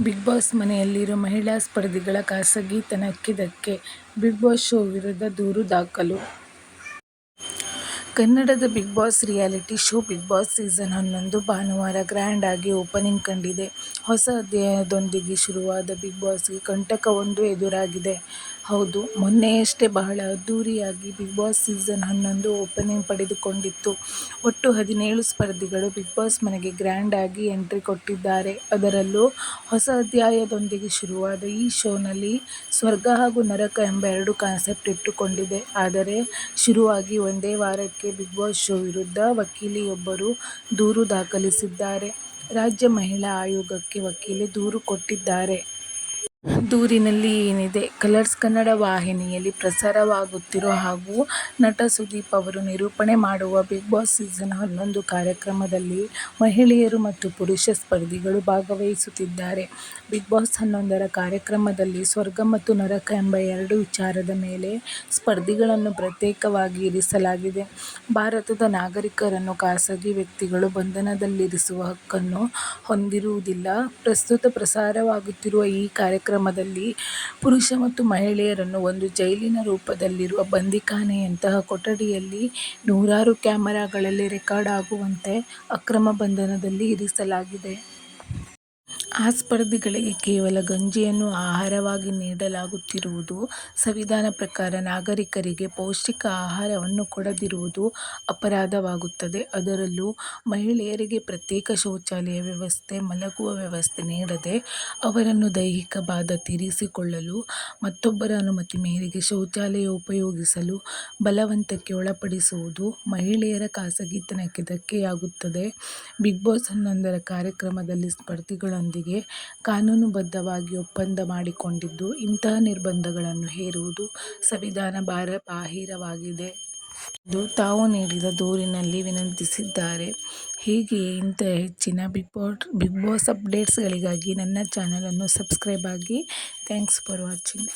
Big boss ಮನೆಯಲ್ಲಿರೋ ಮಹಿಳಾ ಸ್ಪರ್ಧಿಗಳ ಖಾಸಗಿತನಕ್ಕೆ ಧಕ್ಕೆ, ಬಿಗ್ ಬಾಸ್ ಶೋ ವಿರುದ್ಧ ದೂರು ದಾಖಲು. ಕನ್ನಡದ Bigg Boss reality show Bigg Boss season 11 ಭಾನುವಾರ ಗ್ರ್ಯಾಂಡ್ ಆಗಿ ಓಪನಿಂಗ್ ಕಂಡಿದೆ. ಹೊಸ ಅಧ್ಯಾಯದೊಂದಿಗೆ ಶುರುವಾದ ಬಿಗ್ ಬಾಸ್ಗೆ ಕಂಟಕವೊಂದು ಎದುರಾಗಿದೆ. ಹೌದು, ಮೊನ್ನೆಯಷ್ಟೇ ಬಹಳ ಅದ್ದೂರಿಯಾಗಿ ಬಿಗ್ ಬಾಸ್ ಸೀಸನ್ 11 ಓಪನಿಂಗ್ ಪಡೆದುಕೊಂಡಿತ್ತು. ಒಟ್ಟು 17 ಸ್ಪರ್ಧಿಗಳು ಬಿಗ್ ಬಾಸ್ ಮನೆಗೆ ಗ್ರ್ಯಾಂಡ್ ಆಗಿ ಎಂಟ್ರಿ ಕೊಟ್ಟಿದ್ದಾರೆ. ಅದರಲ್ಲೂ ಹೊಸ ಅಧ್ಯಾಯದೊಂದಿಗೆ ಶುರುವಾದ ಈ ಶೋನಲ್ಲಿ ಸ್ವರ್ಗ ಹಾಗೂ ನರಕ ಎಂಬ ಎರಡು ಕಾನ್ಸೆಪ್ಟ್ ಇಟ್ಟುಕೊಂಡಿದೆ. ಆದರೆ ಶುರುವಾಗಿ ಒಂದೇ ವಾರಕ್ಕೆ ಬಿಗ್ ಬಾಸ್ ಶೋ ವಿರುದ್ಧ ವಕೀಲೆಯೊಬ್ಬರು ದೂರು ದಾಖಲಿಸಿದ್ದಾರೆ. ರಾಜ್ಯ ಮಹಿಳಾ ಆಯೋಗಕ್ಕೆ ವಕೀಲೆ ದೂರು ಕೊಟ್ಟಿದ್ದಾರೆ. ದೂರಿನಲ್ಲಿ ಏನಿದೆ? ಕಲರ್ಸ್ ಕನ್ನಡ ವಾಹಿನಿಯಲ್ಲಿ ಪ್ರಸಾರವಾಗುತ್ತಿರೋ ಹಾಗೂ ನಟ ಸುದೀಪ್ ಅವರು ನಿರೂಪಣೆ ಮಾಡುವ ಬಿಗ್ ಬಾಸ್ ಸೀಸನ್ 11 ಕಾರ್ಯಕ್ರಮದಲ್ಲಿ ಮಹಿಳೆಯರು ಮತ್ತು ಪುರುಷ ಸ್ಪರ್ಧಿಗಳು ಭಾಗವಹಿಸುತ್ತಿದ್ದಾರೆ. ಬಿಗ್ ಬಾಸ್ 11ರ ಕಾರ್ಯಕ್ರಮದಲ್ಲಿ ಸ್ವರ್ಗ ಮತ್ತು ನರಕ ಎಂಬ ಎರಡು ವಿಚಾರದ ಮೇಲೆ ಸ್ಪರ್ಧಿಗಳನ್ನು ಪ್ರತ್ಯೇಕವಾಗಿ ಇರಿಸಲಾಗಿದೆ. ಭಾರತದ ನಾಗರಿಕರನ್ನು ಖಾಸಗಿ ವ್ಯಕ್ತಿಗಳು ಬಂಧನದಲ್ಲಿರಿಸುವ ಹಕ್ಕನ್ನು ಹೊಂದಿರುವುದಿಲ್ಲ. ಪ್ರಸ್ತುತ ಪ್ರಸಾರವಾಗುತ್ತಿರುವ ಈ ಕಾರ್ಯಕ್ರಮದಲ್ಲಿ ಪುರುಷ ಮತ್ತು ಮಹಿಳೆಯರನ್ನು ಒಂದು ಜೈಲಿನ ರೂಪದಲ್ಲಿರುವ ಬಂದಿಖಾನೆಯಂತಹ ಕೊಠಡಿಯಲ್ಲಿ ನೂರಾರು ಕ್ಯಾಮೆರಾಗಳಲ್ಲಿ ರೆಕಾರ್ಡ್ ಆಗುವಂತೆ ಅಕ್ರಮ ಬಂಧನದಲ್ಲಿ ಇರಿಸಲಾಗಿದೆ. ಆ ಸ್ಪರ್ಧಿಗಳಿಗೆ ಕೇವಲ ಗಂಜಿಯನ್ನು ಆಹಾರವಾಗಿ ನೀಡಲಾಗುತ್ತಿರುವುದು. ಸಂವಿಧಾನ ಪ್ರಕಾರ ನಾಗರಿಕರಿಗೆ ಪೌಷ್ಟಿಕ ಆಹಾರವನ್ನು ಕೊಡದಿರುವುದು ಅಪರಾಧವಾಗುತ್ತದೆ. ಅದರಲ್ಲೂ ಮಹಿಳೆಯರಿಗೆ ಪ್ರತ್ಯೇಕ ಶೌಚಾಲಯ ವ್ಯವಸ್ಥೆ, ಮಲಗುವ ವ್ಯವಸ್ಥೆ ನೀಡದೆ ಅವರನ್ನು ದೈಹಿಕ ಬಾಧ ತೀರಿಸಿಕೊಳ್ಳಲು, ಮತ್ತೊಬ್ಬರ ಅನುಮತಿ ಮೇರೆಗೆ ಶೌಚಾಲಯ ಉಪಯೋಗಿಸಲು ಬಲವಂತಕ್ಕೆ ಒಳಪಡಿಸುವುದು ಮಹಿಳೆಯರ ಖಾಸಗಿತನಕ್ಕೆ ಧಕ್ಕೆಯಾಗುತ್ತದೆ. ಬಿಗ್ ಬಾಸ್ 11ರ ಕಾರ್ಯಕ್ರಮದಲ್ಲಿ ಸ್ಪರ್ಧಿಗಳೊಂದಿಗೆ ಕಾನೂನುಬದ್ಧವಾಗಿ ಒಪ್ಪಂದ ಮಾಡಿಕೊಂಡಿದ್ದು, ಇಂತಹ ನಿರ್ಬಂಧಗಳನ್ನು ಹೇರುವುದು ಸಂವಿಧಾನ ಬಾಹಿರವಾಗಿದೆ ಎಂದು ತಾವು ನೀಡಿದ ದೂರಿನಲ್ಲಿ ವಿನಂತಿಸಿದ್ದಾರೆ. ಹೀಗೆಯೇ ಇಂತಹ ಹೆಚ್ಚಿನ ಬಿಗ್ ಬಾಸ್ ಅಪ್ಡೇಟ್ಸ್ಗಳಿಗಾಗಿ ನನ್ನ ಚಾನಲನ್ನು ಸಬ್ಸ್ಕ್ರೈಬ್ ಆಗಿ. Thanks for watching.